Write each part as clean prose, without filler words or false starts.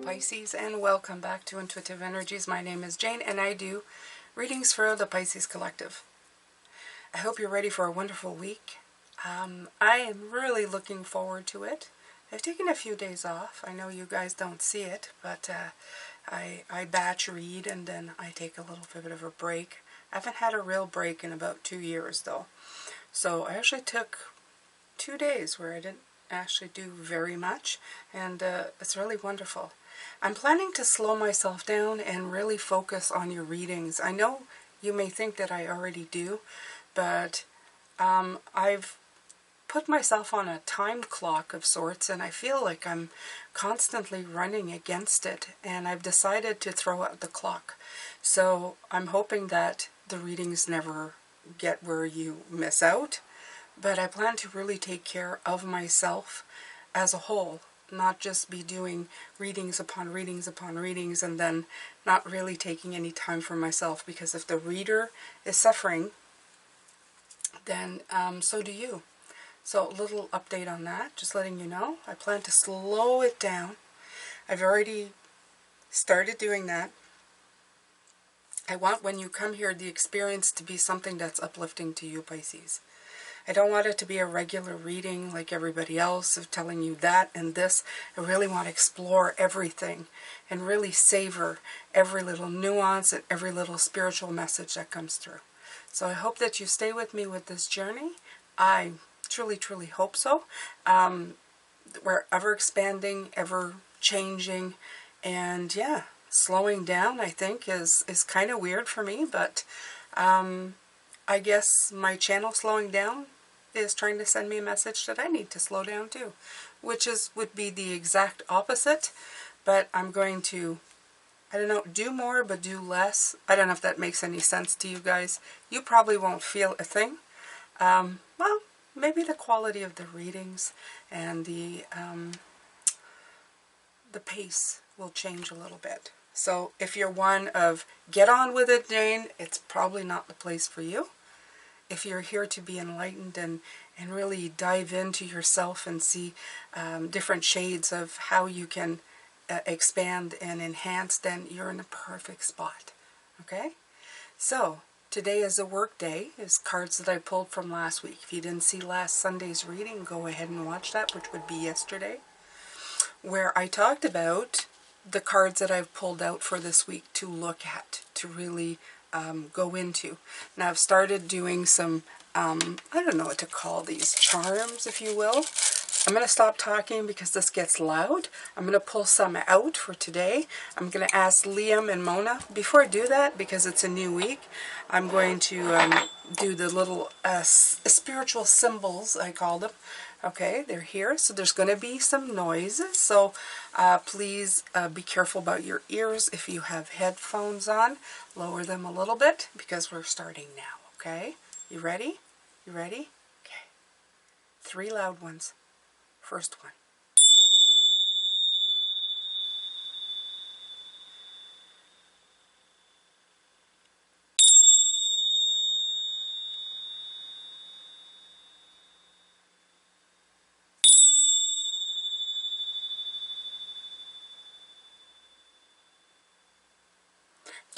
Pisces, and welcome back to Intuitive Energies. My name is Jane and I do readings for the Pisces Collective. I hope you're ready for a wonderful week. I am really looking forward to it. I've taken a few days off. I know you guys don't see it, but I batch read and then I take a little bit of a break. I haven't had a real break in about 2 years though. So I actually took 2 days where I didn't actually do very much, and it's really wonderful. I'm planning to slow myself down and really focus on your readings. I know you may think that I already do, but I've put myself on a time clock of sorts, and I feel like I'm constantly running against it, and I've decided to throw out the clock. So I'm hoping that the readings never get where you miss out, but I plan to really take care of myself as a whole, not just be doing readings upon readings upon readings and then not really taking any time for myself, because if the reader is suffering, then so do you. So a little update on that, just letting you know. I plan to slow it down. I've already started doing that. I want, when you come here, the experience to be something that's uplifting to you, Pisces. I don't want it to be a regular reading like everybody else of telling you that and this. I really want to explore everything and really savor every little nuance and every little spiritual message that comes through. So I hope that you stay with me with this journey. I truly, truly hope so. We're ever expanding, ever changing, and yeah, slowing down I think is kind of weird for me, but I guess my channel slowing down is trying to send me a message that I need to slow down too, which would be the exact opposite, but I'm going to, I don't know, do more but do less. I don't know if that makes any sense to you guys. You probably won't feel a thing. Well, maybe the quality of the readings and the pace will change a little bit. So if you're one of get on with it, Jane, it's probably not the place for you. If you're here to be enlightened and really dive into yourself and see different shades of how you can expand and enhance, then you're in a perfect spot. Okay? So today is a work day. Is cards that I pulled from last week. If you didn't see last Sunday's reading, go ahead and watch that, which would be yesterday, where I talked about the cards that I've pulled out for this week to look at, to really go into. Now I've started doing some, I don't know what to call these, charms, if you will. I'm going to stop talking because this gets loud. I'm going to pull some out for today. I'm going to ask Liam and Mona. Before I do that, because it's a new week, I'm going to do the little spiritual symbols, I call them. Okay, they're here. So there's going to be some noises. So please be careful about your ears. If you have headphones on, lower them a little bit because we're starting now. Okay, you ready? You ready? Okay. 3 loud ones. First one.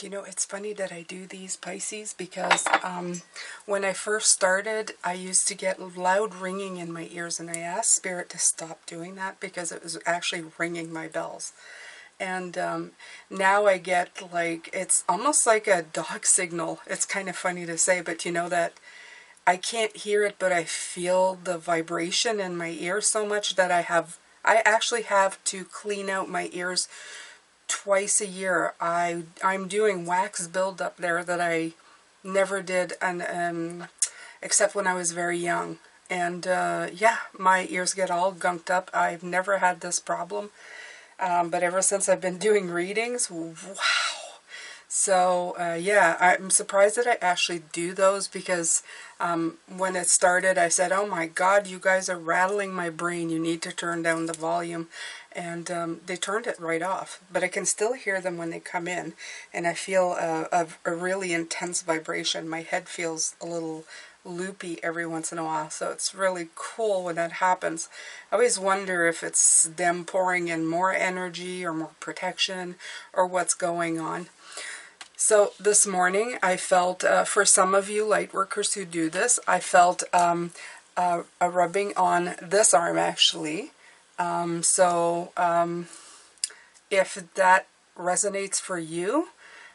You know, it's funny that I do these, Pisces, because when I first started, I used to get loud ringing in my ears, and I asked Spirit to stop doing that because it was actually ringing my bells. And now I get like, it's almost like a dog signal. It's kind of funny to say, but you know that I can't hear it, but I feel the vibration in my ear so much that I actually have to clean out my ears twice a year. I'm doing wax buildup there that I never did, and except when I was very young. And yeah, my ears get all gunked up. I've never had this problem, but ever since I've been doing readings, wow. So yeah, I'm surprised that I actually do those, because when it started I said, oh my God, you guys are rattling my brain, you need to turn down the volume. And they turned it right off, but I can still hear them when they come in, and I feel a really intense vibration. My head feels a little loopy every once in a while. So it's really cool when that happens. I always wonder if it's them pouring in more energy or more protection or what's going on. So this morning I felt, for some of you light workers who do this, I felt a rubbing on this arm actually. If that resonates for you,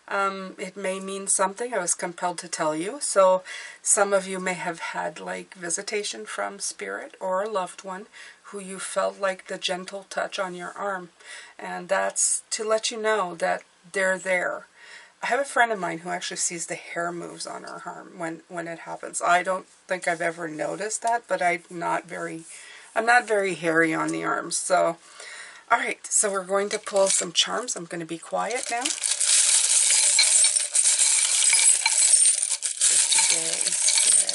it may mean something. I was compelled to tell you. So some of you may have had like visitation from spirit or a loved one who you felt like the gentle touch on your arm. And that's to let you know that they're there. I have a friend of mine who actually sees the hair moves on her arm when it happens. I don't think I've ever noticed that, but I'm not very hairy on the arms. So, all right, so we're going to pull some charms. I'm going to be quiet now.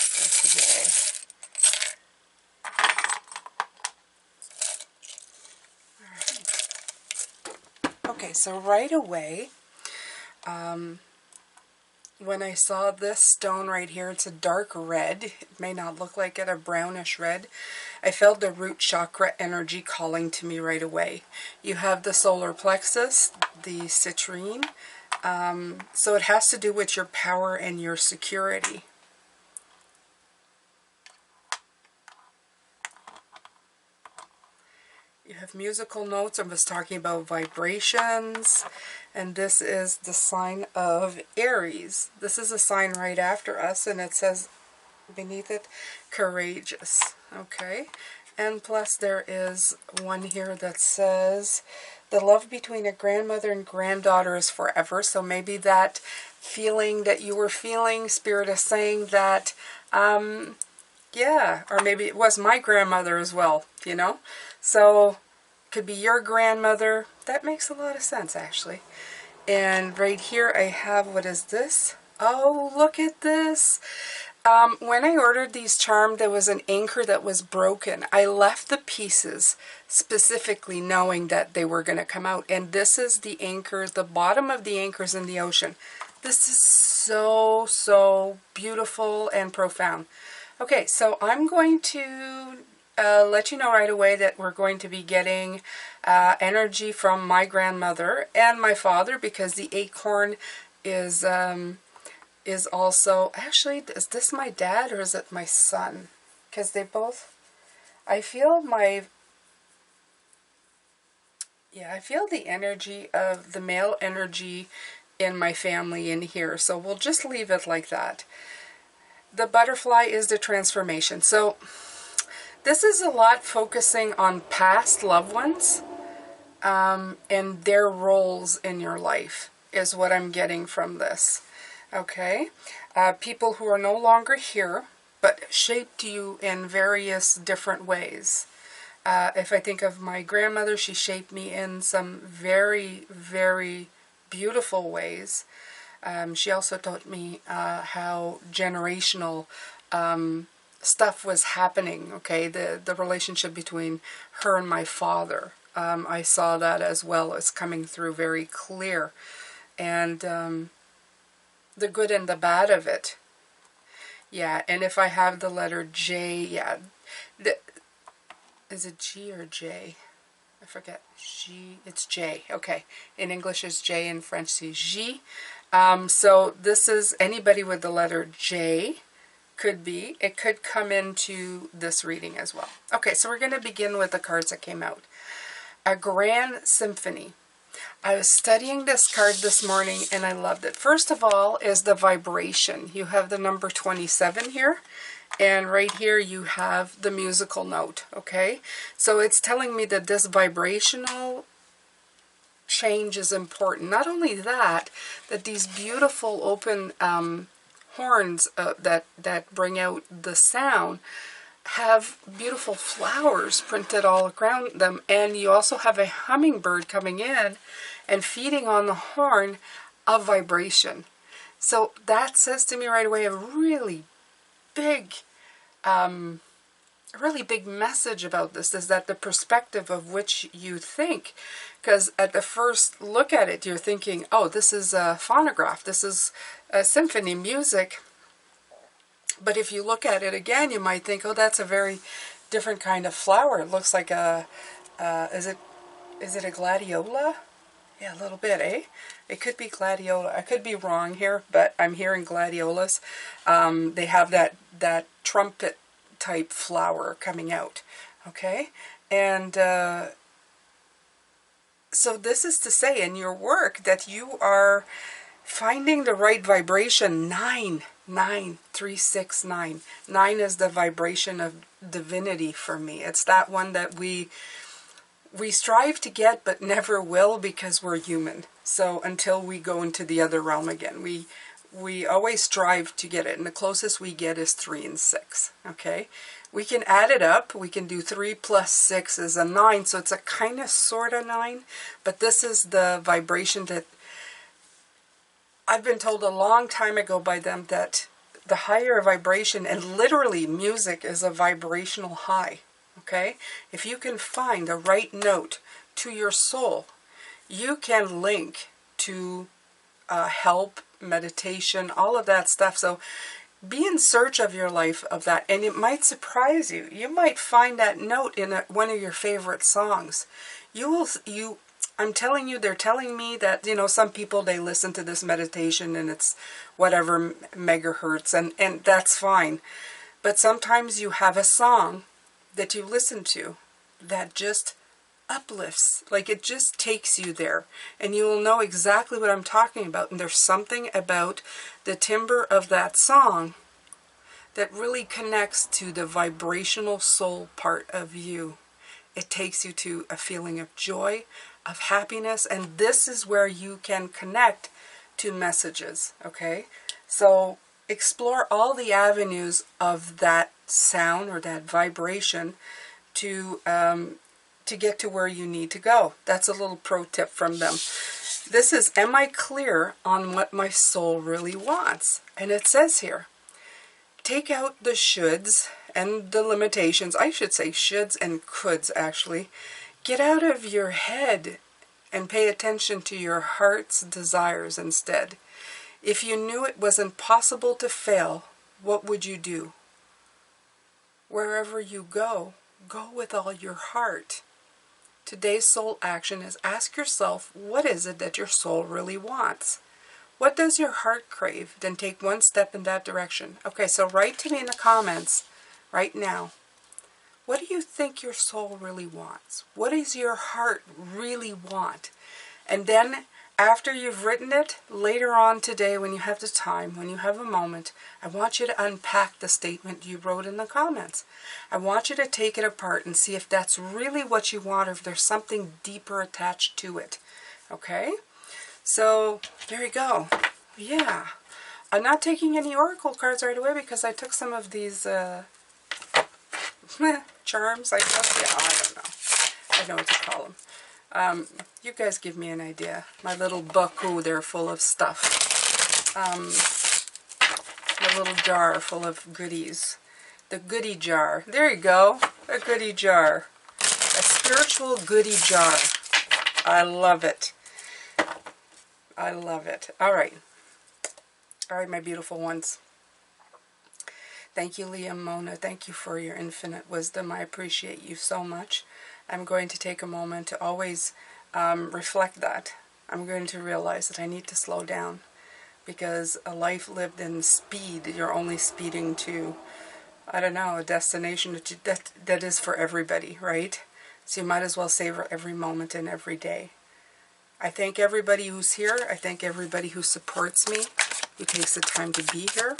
For today. All right. Okay, so right away, when I saw this stone right here, it's a dark red. It may not look like it, a brownish red. I felt the root chakra energy calling to me right away. You have the solar plexus, the citrine. So it has to do with your power and your security. You have musical notes. I was talking about vibrations. And this is the sign of Aries. This is a sign right after us, and it says beneath it, courageous. Okay? And plus there is one here that says, the love between a grandmother and granddaughter is forever. So maybe that feeling that you were feeling, Spirit is saying that, yeah, or maybe it was my grandmother as well, you know? So, could be your grandmother. That makes a lot of sense, actually. And right here I have, what is this? Oh, look at this. When I ordered these charms, there was an anchor that was broken. I left the pieces specifically knowing that they were going to come out. And this is the anchor, the bottom of the anchor is in the ocean. This is so, so beautiful and profound. Okay, so I'm going to let you know right away that we're going to be getting energy from my grandmother and my father, because the acorn is also, actually, is this my dad or is it my son? Because they both, I feel I feel the energy of the male energy in my family in here. So we'll just leave it like that. The butterfly is the transformation. So this is a lot focusing on past loved ones and their roles in your life is what I'm getting from this. Okay? People who are no longer here, but shaped you in various different ways. If I think of my grandmother, she shaped me in some very, very beautiful ways. She also taught me how generational stuff was happening, okay? The relationship between her and my father. I saw that as well as coming through very clear. And the good and the bad of it. Yeah, and if I have the letter J, yeah. Is it G or J? I forget. G, it's J. Okay. In English is J, in French is G. So this is anybody with the letter J. Could be. It could come into this reading as well. Okay, so we're going to begin with the cards that came out. A Grand Symphony. I was studying this card this morning and I loved it. First of all is the vibration. You have the number 27 here. And right here you have the musical note, okay? So it's telling me that this vibrational change is important. Not only that, that these beautiful open horns that bring out the sound have beautiful flowers printed all around them. And you also have a hummingbird coming in and feeding on the horn of vibration. So that says to me right away a really big message about this is that the perspective of which you think, because at the first look at it, you're thinking, oh, this is a phonograph, this is a symphony music. But if you look at it again, you might think, oh, that's a very different kind of flower. It looks like a, is it a gladiola? Yeah, a little bit, eh? It could be gladiola. I could be wrong here, but I'm hearing gladiolas. They have that trumpet type flower coming out, okay? And so this is to say in your work that you are finding the right vibration. 99369. 9 is the vibration of divinity for me. It's that one that we strive to get but never will, because we're human. So until we go into the other realm again, we always strive to get it, and the closest we get is 3 and 6. Okay, we can add it up. We can do 3 plus 6 is a 9, so it's a kind of sort of 9, but this is the vibration that I've been told a long time ago by them, that the higher vibration, and literally music is a vibrational high. Okay, if you can find the right note to your soul, you can link to help, meditation, all of that stuff. So be in search of your life of that, and it might surprise you. You might find that note in one of your favorite songs. I'm telling you, they're telling me that, some people, they listen to this meditation and it's whatever megahertz, and that's fine. But sometimes you have a song that you listen to that just uplifts, like it just takes you there, and you will know exactly what I'm talking about. And there's something about the timbre of that song that really connects to the vibrational soul part of you. It takes you to a feeling of joy, of happiness, and this is where you can connect to messages. Okay, so explore all the avenues of that sound or that vibration to get to where you need to go. That's a little pro tip from them. This is, am I clear on what my soul really wants? And it says here, take out the shoulds and the limitations. I should say shoulds and coulds, actually. Get out of your head and pay attention to your heart's desires instead. If you knew it was impossible to fail, what would you do? Wherever you go, go with all your heart. Today's soul action is ask yourself, what is it that your soul really wants? What does your heart crave? Then take one step in that direction. Okay, so write to me in the comments right now. What do you think your soul really wants? What does your heart really want? And then after you've written it, later on today, when you have the time, when you have a moment, I want you to unpack the statement you wrote in the comments. I want you to take it apart and see if that's really what you want, or if there's something deeper attached to it. Okay? So, there you go. Yeah. I'm not taking any oracle cards right away because I took some of these charms, I guess. Yeah, I don't know. I know what to call them. You guys give me an idea. My little book, ooh, they're full of stuff. A little jar full of goodies. The goodie jar. There you go. A goodie jar. A spiritual goodie jar. I love it. I love it. All right. All right, my beautiful ones. Thank you, Liam, Mona. Thank you for your infinite wisdom. I appreciate you so much. I'm going to take a moment to always reflect that. I'm going to realize that I need to slow down, because a life lived in speed, you're only speeding to, I don't know, a destination that is for everybody, right? So you might as well savor every moment and every day. I thank everybody who's here. I thank everybody who supports me, who takes the time to be here.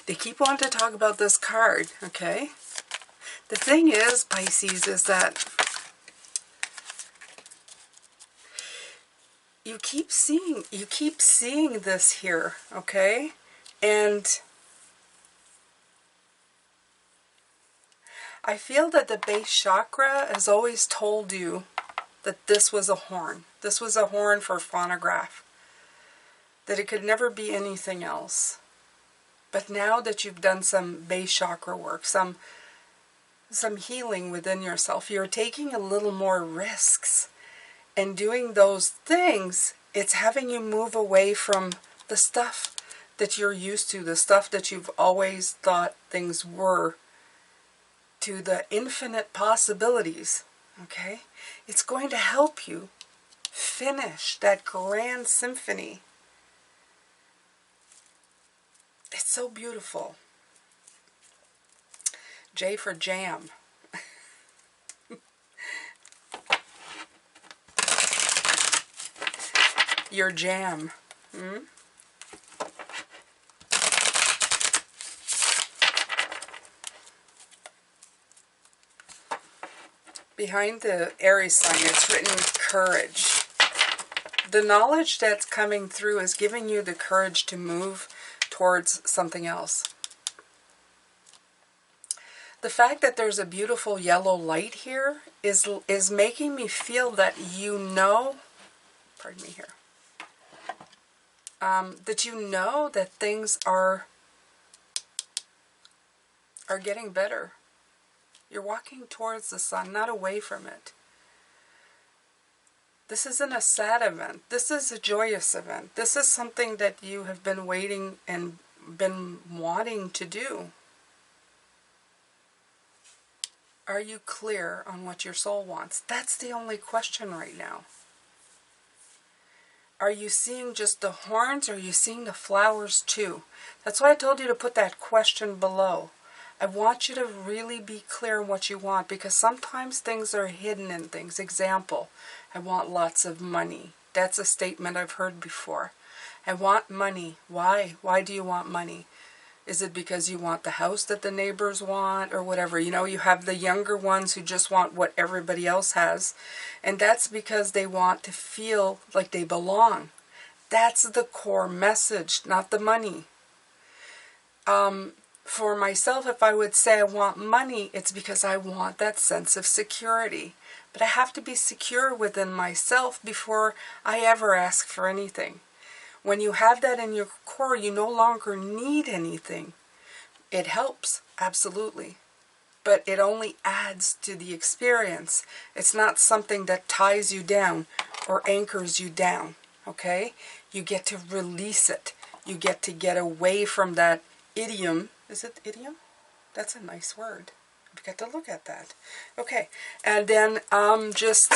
They keep wanting to talk about this card, okay? The thing is, Pisces, is that you keep seeing this here, okay? And I feel that the base chakra has always told you that this was a horn. This was a horn for phonograph. That it could never be anything else. But now that you've done some base chakra work, some healing within yourself, you're taking a little more risks. And doing those things, it's having you move away from the stuff that you're used to, the stuff that you've always thought things were, to the infinite possibilities, okay? It's going to help you finish that grand symphony. It's so beautiful. J for jam. Your jam. Behind the Aries sign, it's written courage. The knowledge that's coming through is giving you the courage to move towards something else. The fact that there's a beautiful yellow light here is making me feel that you know, pardon me here, that you know that things are getting better. You're walking towards the sun, not away from it. This isn't a sad event. This is a joyous event. This is something that you have been waiting and been wanting to do. Are you clear on what your soul wants? That's the only question right now. Are you seeing just the horns, or are you seeing the flowers too? That's why I told you to put that question below. I want you to really be clear on what you want, because sometimes things are hidden in things. Example, I want lots of money. That's a statement I've heard before. I want money. Why? Why do you want money? Is it because you want the house that the neighbors want or whatever? You know, you have the younger ones who just want what everybody else has. And that's because they want to feel like they belong. That's the core message, not the money. For myself, if I would say I want money, it's because I want that sense of security. But I have to be secure within myself before I ever ask for anything. When you have that in your core, you no longer need anything. It helps, absolutely. But it only adds to the experience. It's not something that ties you down or anchors you down, okay? You get to release it. You get away from that idiom. Is it idiom? That's a nice word. You get to look at that. Okay, and then just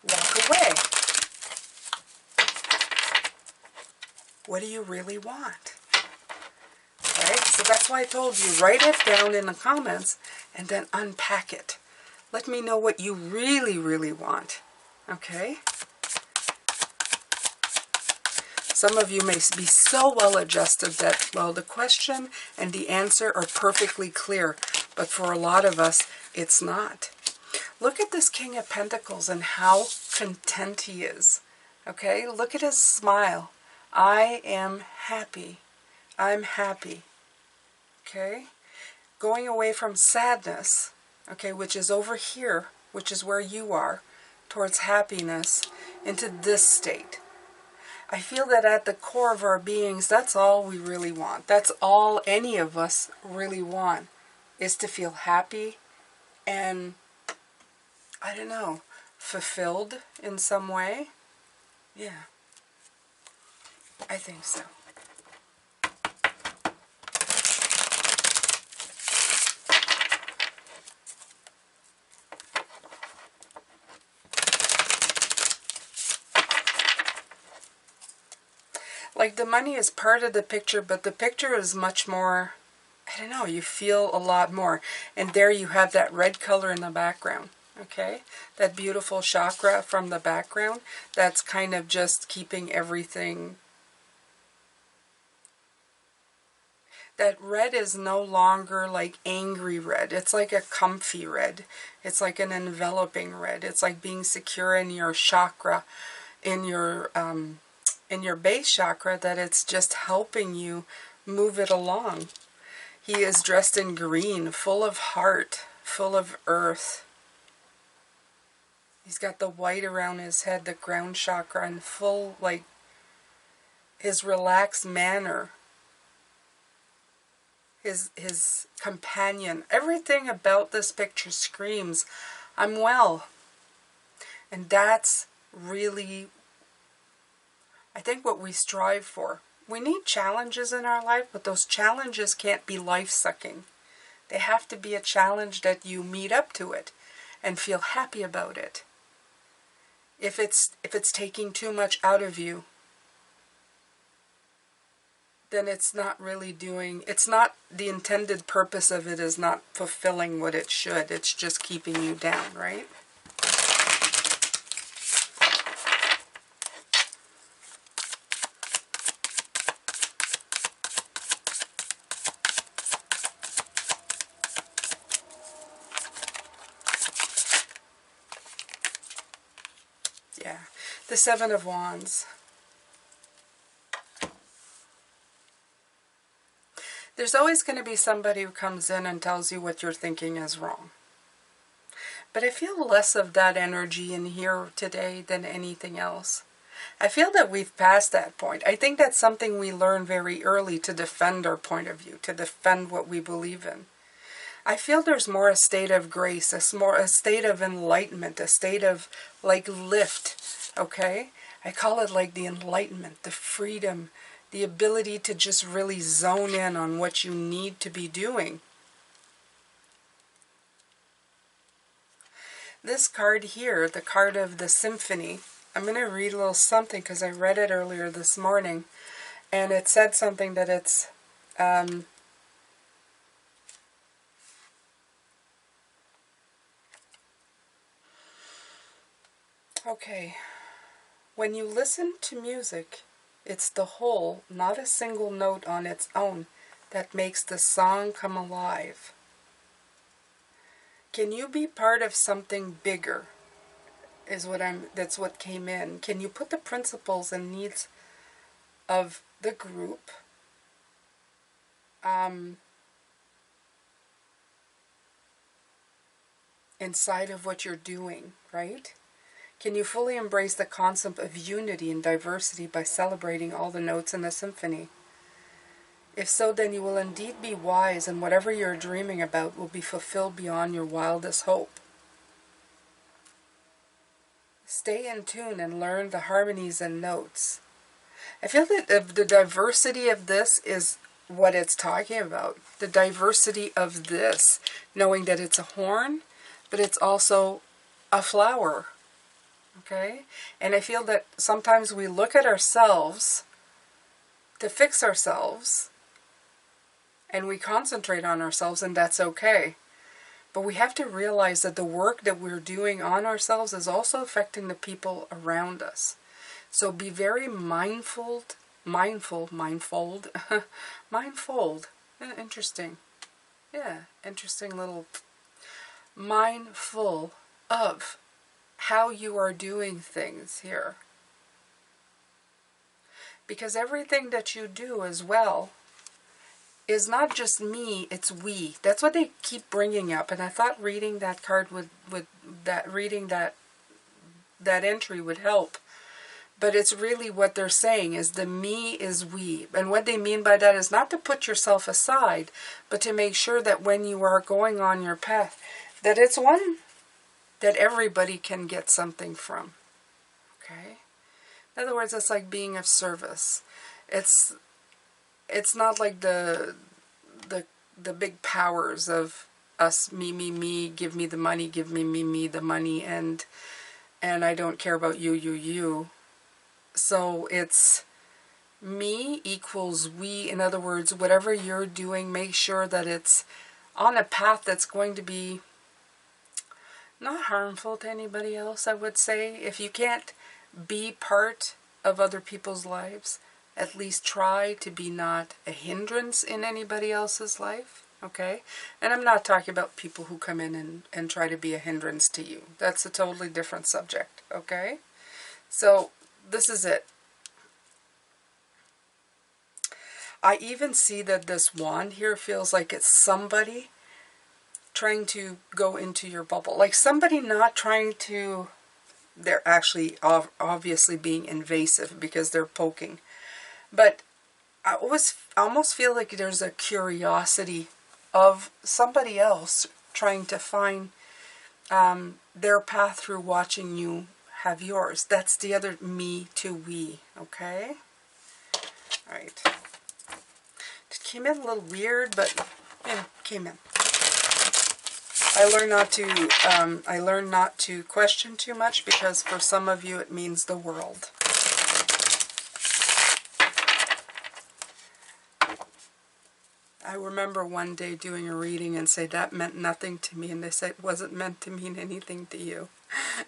walk away. What do you really want? Right? So that's why I told you, write it down in the comments and then unpack it. Let me know what you really, really want. Okay? Some of you may be so well adjusted that, well, the question and the answer are perfectly clear. But for a lot of us, it's not. Look at this King of Pentacles and how content he is. Okay? Look at his smile. I am happy. I'm happy. Okay? Going away from sadness, okay, which is over here, which is where you are, towards happiness, into this state. I feel that at the core of our beings, that's all we really want. That's all any of us really want, is to feel happy and, I don't know, fulfilled in some way. Yeah. I think so. Like, the money is part of the picture, but the picture is much more, I don't know, you feel a lot more. And there you have that red color in the background. Okay? That beautiful chakra from the background. That's kind of just keeping everything. That red is no longer like angry red. It's like a comfy red. It's like an enveloping red. It's like being secure in your chakra, in your base chakra, that it's just helping you move it along. He is dressed in green, full of heart, full of earth. He's got the white around his head, the ground chakra, and full, like, his relaxed manner. His companion. Everything about this picture screams, I'm well. And that's really, I think, what we strive for. We need challenges in our life, but those challenges can't be life-sucking. They have to be a challenge that you meet up to it and feel happy about it. If it's taking too much out of you, then it's not really doing, it's not, the intended purpose of it is not fulfilling what it should. It's just keeping you down, right? Yeah, the Seven of Wands. There's always going to be somebody who comes in and tells you what you're thinking is wrong. But I feel less of that energy in here today than anything else. I feel that we've passed that point. I think that's something we learn very early, to defend our point of view, to defend what we believe in. I feel there's more a state of grace, a state of enlightenment, a state of like lift, okay? I call it like the enlightenment, the freedom, the ability to just really zone in on what you need to be doing. This card here, the card of the symphony, I'm going to read a little something because I read it earlier this morning, and it said something that it's okay. When you listen to music, it's the whole, not a single note on its own, that makes the song come alive. Can you be part of something bigger? That's what came in. Can you put the principles and needs of the group inside of what you're doing, right? Can you fully embrace the concept of unity and diversity by celebrating all the notes in the symphony? If so, then you will indeed be wise, and whatever you're dreaming about will be fulfilled beyond your wildest hope. Stay in tune and learn the harmonies and notes. I feel that the diversity of this is what it's talking about. The diversity of this, knowing that it's a horn, but it's also a flower. Okay? And I feel that sometimes we look at ourselves to fix ourselves, and we concentrate on ourselves, and that's okay. But we have to realize that the work that we're doing on ourselves is also affecting the people around us. So be very mindful. Interesting. Yeah, interesting little. Mindful of how you are doing things here. Because everything that you do as well is not just me, it's we. That's what they keep bringing up. And I thought reading that card reading that entry would help. But it's really what they're saying is the me is we. And what they mean by that is not to put yourself aside, but to make sure that when you are going on your path, that it's one that everybody can get something from. Okay? In other words, it's like being of service. It's not like the big powers of us, me, give me the money, give me the money, and I don't care about you. So it's me equals we. In other words, whatever you're doing, make sure that it's on a path that's going to be not harmful to anybody else, I would say. If you can't be part of other people's lives, at least try to be not a hindrance in anybody else's life, okay? And I'm not talking about people who come in and try to be a hindrance to you. That's a totally different subject, okay? So, this is it. I even see that this wand here feels like it's somebody trying to go into your bubble. Like somebody not trying to... They're actually obviously being invasive because they're poking. But I almost feel like there's a curiosity of somebody else trying to find their path through watching you have yours. That's the other me to we, okay? All right. It came in a little weird, but yeah, came in. I learned not to question too much, because for some of you it means the world. I remember one day doing a reading and say that meant nothing to me, and they said it wasn't meant to mean anything to you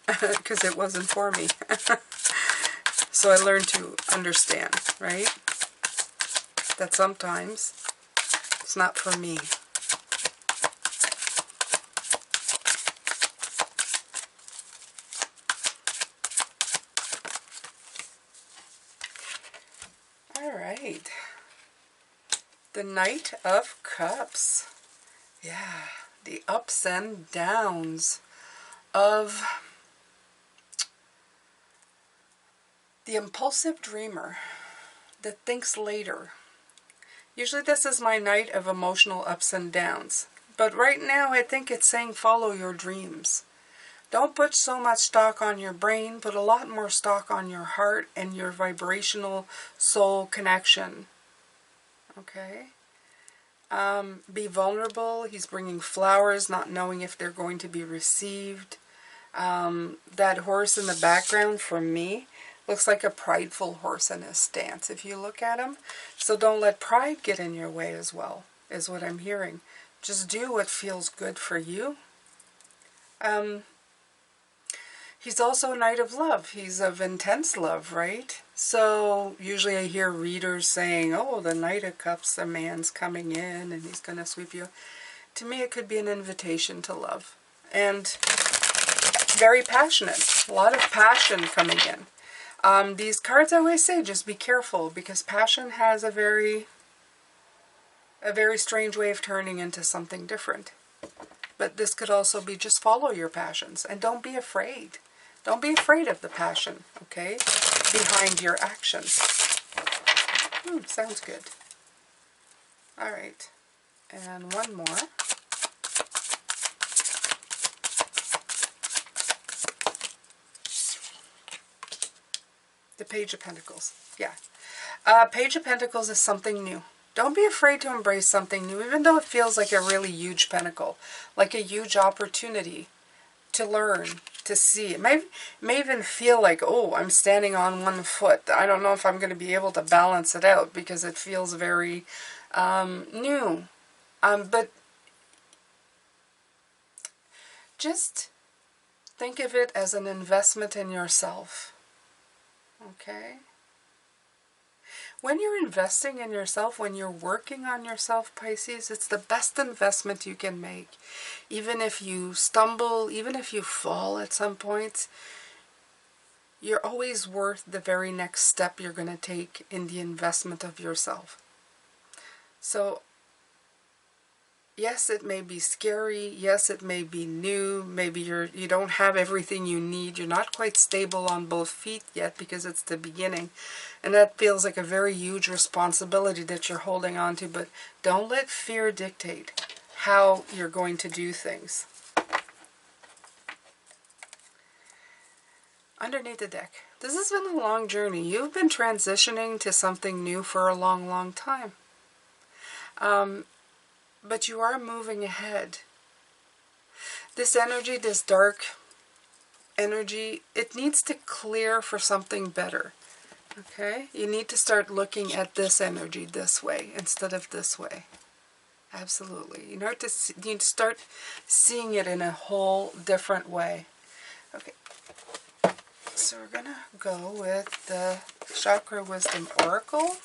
because it wasn't for me. So I learned to understand, right? That sometimes it's not for me. All right. The Knight of Cups. Yeah, the ups and downs of the impulsive dreamer that thinks later. Usually this is my night of emotional ups and downs. But right now I think it's saying follow your dreams. Don't put so much stock on your brain, put a lot more stock on your heart and your vibrational soul connection. Okay? Be vulnerable. He's bringing flowers, not knowing if they're going to be received. That horse in the background, for me, looks like a prideful horse in his stance, if you look at him. So don't let pride get in your way as well, is what I'm hearing. Just do what feels good for you. He's also a Knight of Love. He's of intense love, right? So usually I hear readers saying, oh, the Knight of Cups, a man's coming in and he's going to sweep you. To me, it could be an invitation to love. And very passionate. A lot of passion coming in. These cards, I always say, just be careful, because passion has a very strange way of turning into something different. But this could also be just follow your passions and don't be afraid. Don't be afraid of the passion, okay, behind your actions. Sounds good. All right. And one more. The Page of Pentacles. Yeah. Page of Pentacles is something new. Don't be afraid to embrace something new, even though it feels like a really huge pentacle, like a huge opportunity to learn, to see. It may even feel like, oh, I'm standing on one foot. I don't know if I'm going to be able to balance it out, because it feels very new. But just think of it as an investment in yourself. Okay? When you're investing in yourself, when you're working on yourself, Pisces, it's the best investment you can make. Even if you stumble, even if you fall at some points, you're always worth the very next step you're going to take in the investment of yourself. So, yes, it may be scary. Yes, it may be new. Maybe you don't have everything you need. You're not quite stable on both feet yet, because it's the beginning. And that feels like a very huge responsibility that you're holding on to. But don't let fear dictate how you're going to do things. Underneath the deck. This has been a long journey. You've been transitioning to something new for a long, long time. But you are moving ahead. This energy, this dark energy, it needs to clear for something better. Okay? You need to start looking at this energy this way instead of this way. Absolutely. You need to start seeing it in a whole different way. Okay. So we're going to go with the Chakra Wisdom Oracle.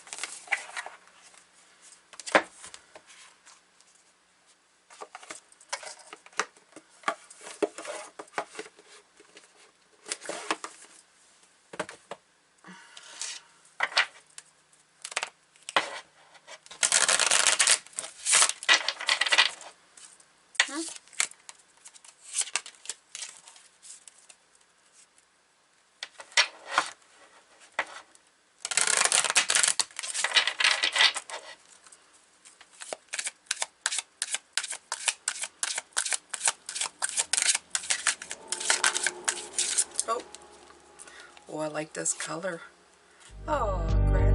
like this color. Oh, gratitude.